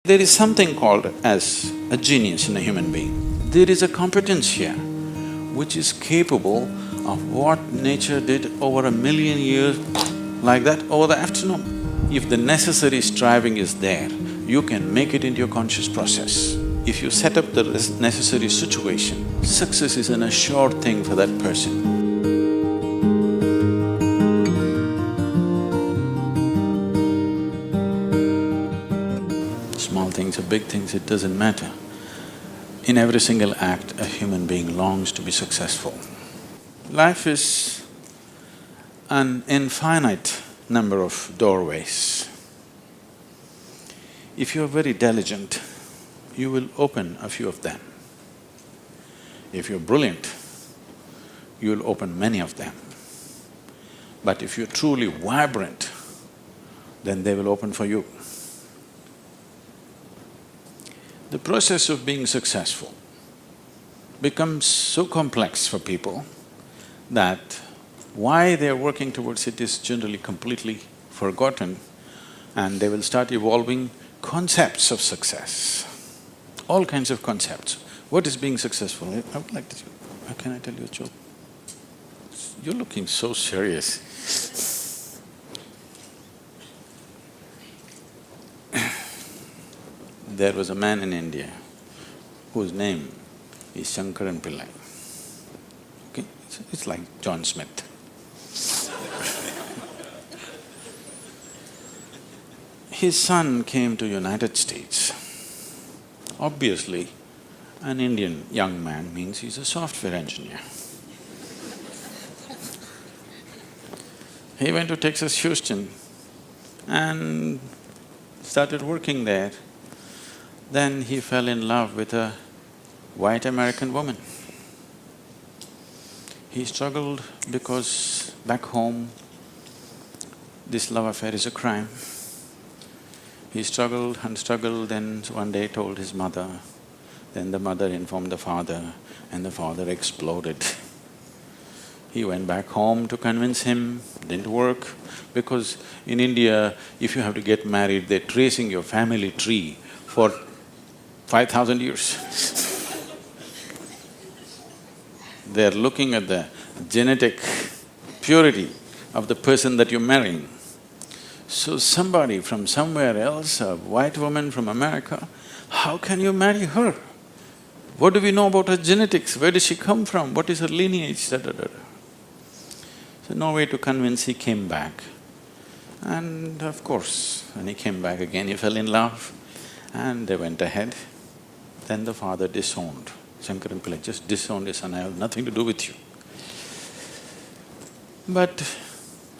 There is something called as a genius in a human being. There is a competence here which is capable of what nature did over 1,000,000 years, like that over the afternoon. If the necessary striving is there, you can make it into your conscious process. If you set up the necessary situation, success is an assured thing for that person. Small things or big things, it doesn't matter. In every single act, a human being longs to be successful. Life is an infinite number of doorways. If you're very diligent, you will open a few of them. If you're brilliant, you'll open many of them. But if you're truly vibrant, then they will open for you. The process of being successful becomes so complex for people that why they're working towards it is generally completely forgotten, and they will start evolving concepts of success, all kinds of concepts. What is being successful? I would like to… Can I tell you a joke? You're looking so serious. There was a man in India whose name is Shankaran Pillai. Okay, it's like John Smith. His son came to United States. Obviously, an Indian young man means he's a software engineer. He went to Texas, Houston and started working there. Then he fell in love with a white American woman. He struggled because back home, this love affair is a crime. He struggled and struggled, then one day told his mother, then the mother informed the father, and the father exploded. He went back home to convince him, didn't work, because in India, if you have to get married, they're tracing your family tree for 5,000 years. They're looking at the genetic purity of the person that you're marrying. So somebody from somewhere else, a white woman from America, how can you marry her? What do we know about her genetics? Where does she come from? What is her lineage? Da, da, da. So no way to convince, he came back. And of course, when he came back again, he fell in love and they went ahead. Then the father disowned. Shankaran Pillai just disowned his son, I have nothing to do with you. But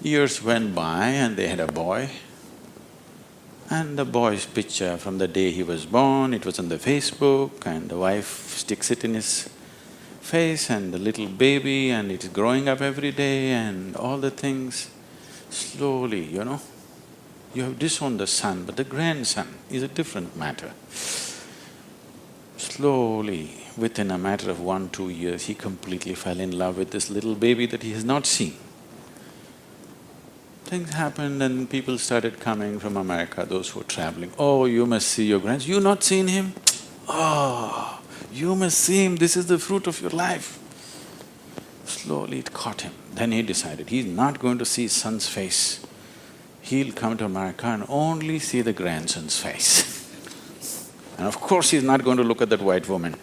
years went by and they had a boy. And the boy's picture from the day he was born, it was on the Facebook, and the wife sticks it in his face, and the little baby, and it is growing up every day and all the things. Slowly, you know, you have disowned the son, but the grandson is a different matter. Slowly, within a matter of 1-2 years, he completely fell in love with this little baby that he has not seen. Things happened and people started coming from America, those who were traveling. Oh, you must see your grandson. You not seen him? Oh, you must see him, this is the fruit of your life. Slowly it caught him. Then he decided he's not going to see his son's face. He'll come to America and only see the grandson's face. And of course he's not going to look at that white woman.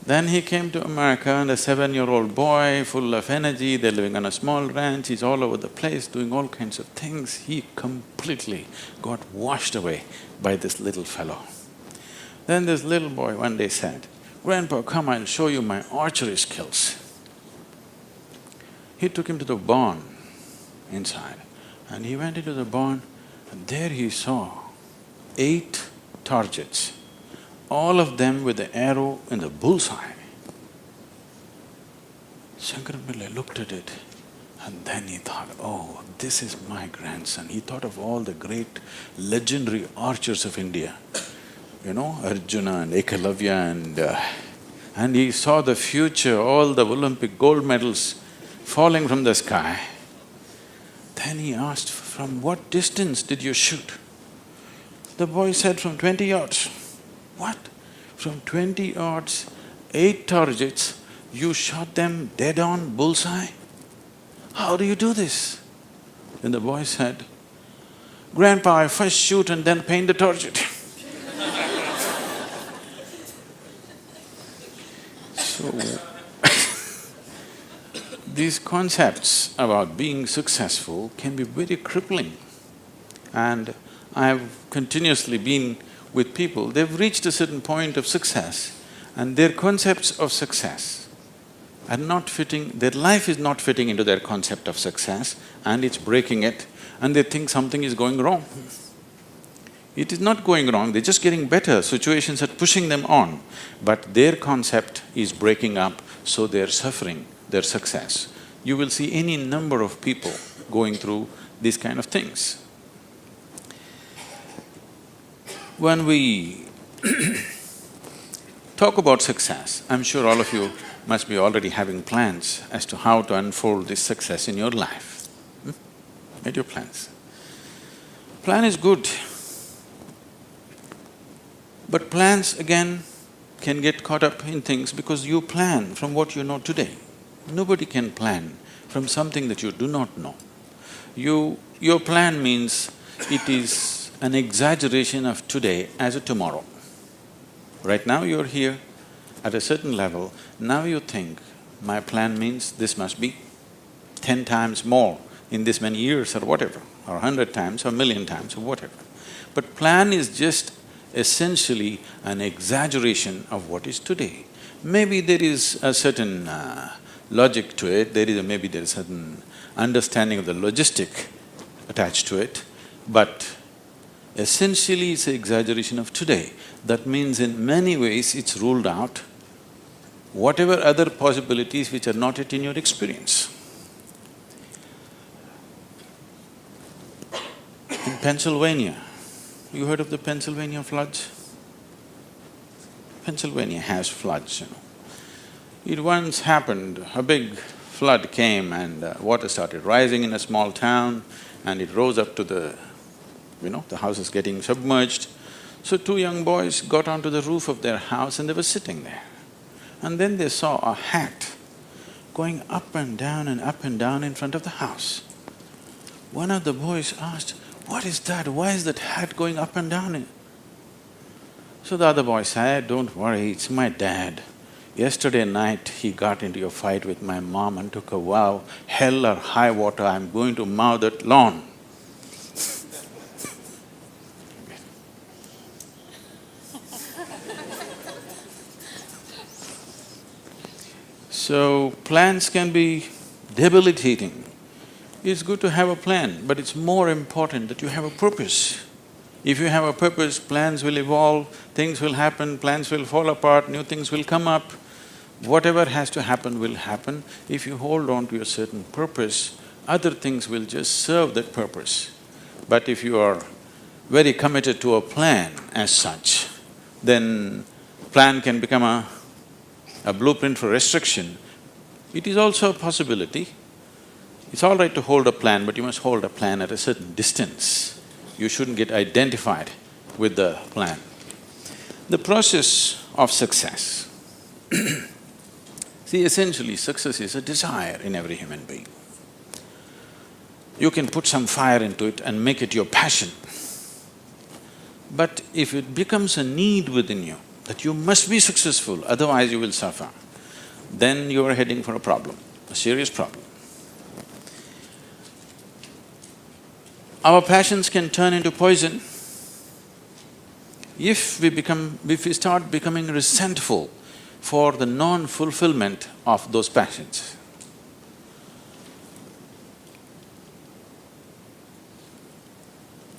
Then he came to America and a 7-year-old boy, full of energy, they're living on a small ranch, he's all over the place doing all kinds of things. He completely got washed away by this little fellow. Then this little boy one day said, "Grandpa, come, I'll show you my archery skills." He took him to the barn inside and he went into the barn and there he saw 8 targets, all of them with the arrow in the bullseye. Shankaran Pillai looked at it and then he thought, oh, this is my grandson. He thought of all the great legendary archers of India, you know, Arjuna and Ekalavya and he saw the future, all the Olympic gold medals falling from the sky. Then he asked "From what distance did you shoot?" The boy said, "From 20 yards. "What? From 20 yards, 8 targets, you shot them dead on, bullseye? How do you do this?" Then the boy said, "Grandpa, I first shoot and then paint the target." So, these concepts about being successful can be very crippling. And I've continuously been with people, they've reached a certain point of success and their concepts of success are not fitting, their life is not fitting into their concept of success and it's breaking it and they think something is going wrong. It is not going wrong, they're just getting better, situations are pushing them on, but their concept is breaking up, so they're suffering their success. You will see any number of people going through these kind of things. When we talk about success, I'm sure all of you must be already having plans as to how to unfold this success in your life. Made your plans. Plan is good, but plans again can get caught up in things because you plan from what you know today. Nobody can plan from something that you do not know. Your plan means it is an exaggeration of today as a tomorrow. Right now you're here at a certain level, now you think, my plan means this must be 10 times more in this many years or whatever, or 100 times or 1,000,000 times or whatever. But plan is just essentially an exaggeration of what is today. Maybe there is a certain logic to it, maybe there is a certain understanding of the logistic attached to it, but essentially it's an exaggeration of today. That means in many ways it's ruled out whatever other possibilities which are not yet in your experience. In Pennsylvania, you heard of the Pennsylvania floods? Pennsylvania has floods, It once happened, a big flood came and water started rising in a small town and it rose up to the houses getting submerged. So two young boys got onto the roof of their house and they were sitting there. And then they saw a hat going up and down in front of the house. One of the boys asked, "What is that? Why is that hat going up and down?" So the other boy said, "Don't worry, it's my dad. Yesterday night he got into a fight with my mom and took a vow, hell or high water, I'm going to mow that lawn." So, plans can be debilitating. It's good to have a plan, but it's more important that you have a purpose. If you have a purpose, plans will evolve, things will happen, plans will fall apart, new things will come up. Whatever has to happen will happen. If you hold on to a certain purpose, other things will just serve that purpose. But if you are very committed to a plan as such, then plan can become a blueprint for restriction. It is also a possibility. It's all right to hold a plan, but you must hold a plan at a certain distance. You shouldn't get identified with the plan. The process of success. See, essentially success is a desire in every human being. You can put some fire into it and make it your passion. But if it becomes a need within you, that you must be successful, otherwise you will suffer, then you are heading for a problem, a serious problem. Our passions can turn into poison if we start becoming resentful for the non-fulfillment of those passions.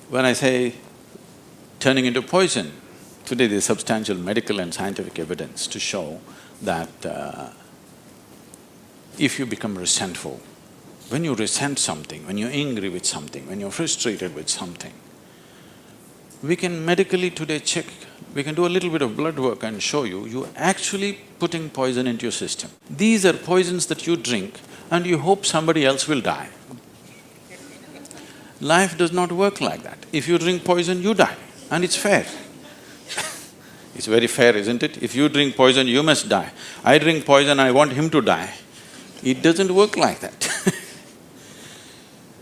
When I say turning into poison, today there's substantial medical and scientific evidence to show that if you become resentful, when you resent something, when you're angry with something, when you're frustrated with something, we can medically today check, we can do a little bit of blood work and show you're actually putting poison into your system. These are poisons that you drink and you hope somebody else will die. Life does not work like that. If you drink poison, you die, and it's fair. It's very fair, isn't it? If you drink poison, you must die. I drink poison, I want him to die. It doesn't work like that.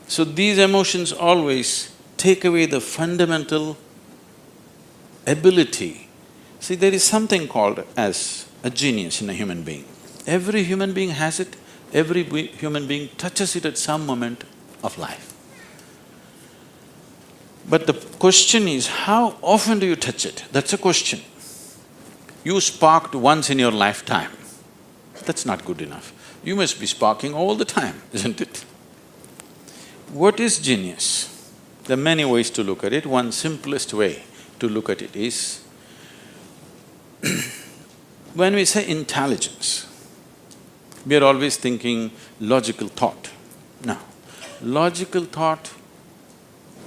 So these emotions always take away the fundamental ability. See, there is something called as a genius in a human being. Every human being has it, every human being touches it at some moment of life. But the question is, how often do you touch it? That's a question. You sparked once in your lifetime. That's not good enough. You must be sparking all the time, isn't it? What is genius? There are many ways to look at it. One simplest way to look at it is, when we say intelligence, we are always thinking logical thought. No, logical thought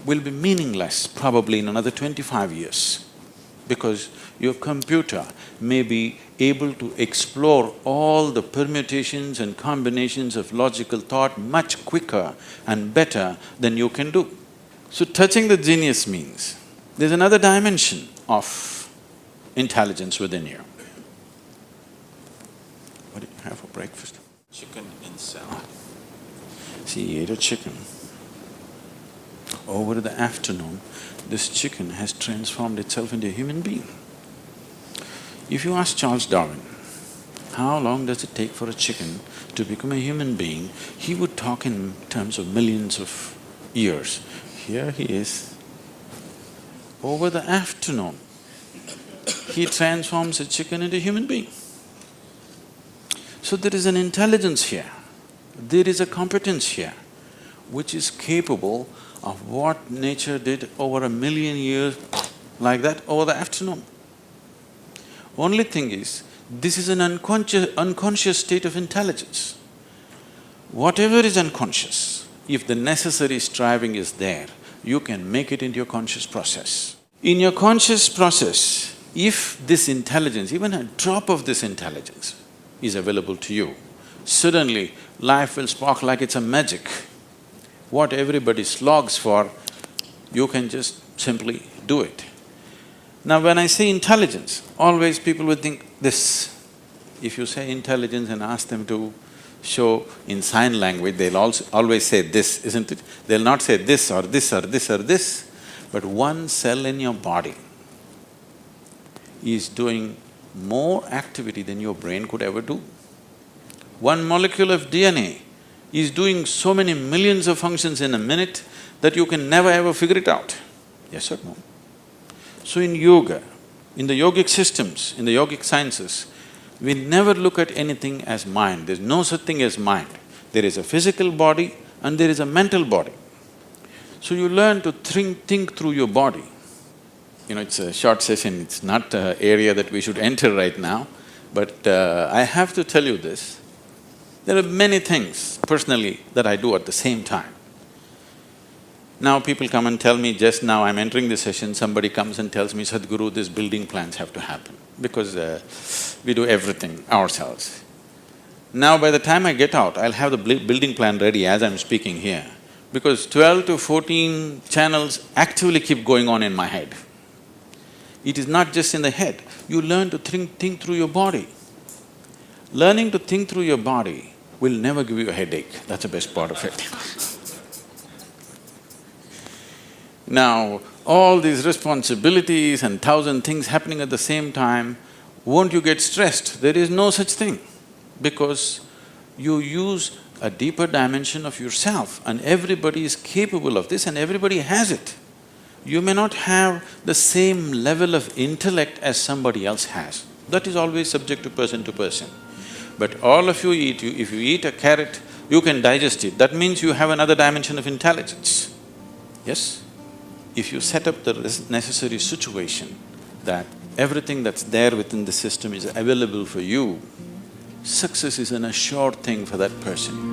will be meaningless probably in another 25 years, because your computer may be able to explore all the permutations and combinations of logical thought much quicker and better than you can do. So touching the genius means there's another dimension of intelligence within you. What did you have for breakfast? Chicken in salad. See, he ate a chicken. Over the afternoon, this chicken has transformed itself into a human being. If you ask Charles Darwin, how long does it take for a chicken to become a human being, he would talk in terms of millions of years. Here he is. Over the afternoon, he transforms a chicken into a human being. So there is an intelligence here, there is a competence here, which is capable of what nature did over 1,000,000 years like that over the afternoon. Only thing is, this is an unconscious state of intelligence. Whatever is unconscious, if the necessary striving is there, you can make it into your conscious process. In your conscious process, if this intelligence, even a drop of this intelligence is available to you, suddenly life will spark like it's a magic. What everybody slogs for, you can just simply do it. Now when I say intelligence, always people will think this. If you say intelligence and ask them to show in sign language, they'll also always say this, isn't it? They'll not say this or this or this or this, but one cell in your body is doing more activity than your brain could ever do. One molecule of DNA is doing so many millions of functions in a minute that you can never ever figure it out. Yes or no? So in yoga, in the yogic systems, in the yogic sciences, we never look at anything as mind. There's no such thing as mind. There is a physical body and there is a mental body. So you learn to think through your body. You know, it's a short session, it's not an area that we should enter right now, but I have to tell you this. There are many things personally that I do at the same time. Now people come and tell me, just now I'm entering the session, somebody comes and tells me, Sadhguru, these building plans have to happen, because we do everything ourselves. Now by the time I get out, I'll have the building plan ready as I'm speaking here, because 12 to 14 channels actively keep going on in my head. It is not just in the head, you learn to think through your body. Learning to think through your body will never give you a headache, that's the best part of it. Now, all these responsibilities and 1,000 things happening at the same time, won't you get stressed? There is no such thing, because you use a deeper dimension of yourself and everybody is capable of this and everybody has it. You may not have the same level of intellect as somebody else has, that is always subject to person. But all of you eat, if you eat a carrot, you can digest it, that means you have another dimension of intelligence, yes? If you set up the necessary situation that everything that's there within the system is available for you, success is an assured thing for that person.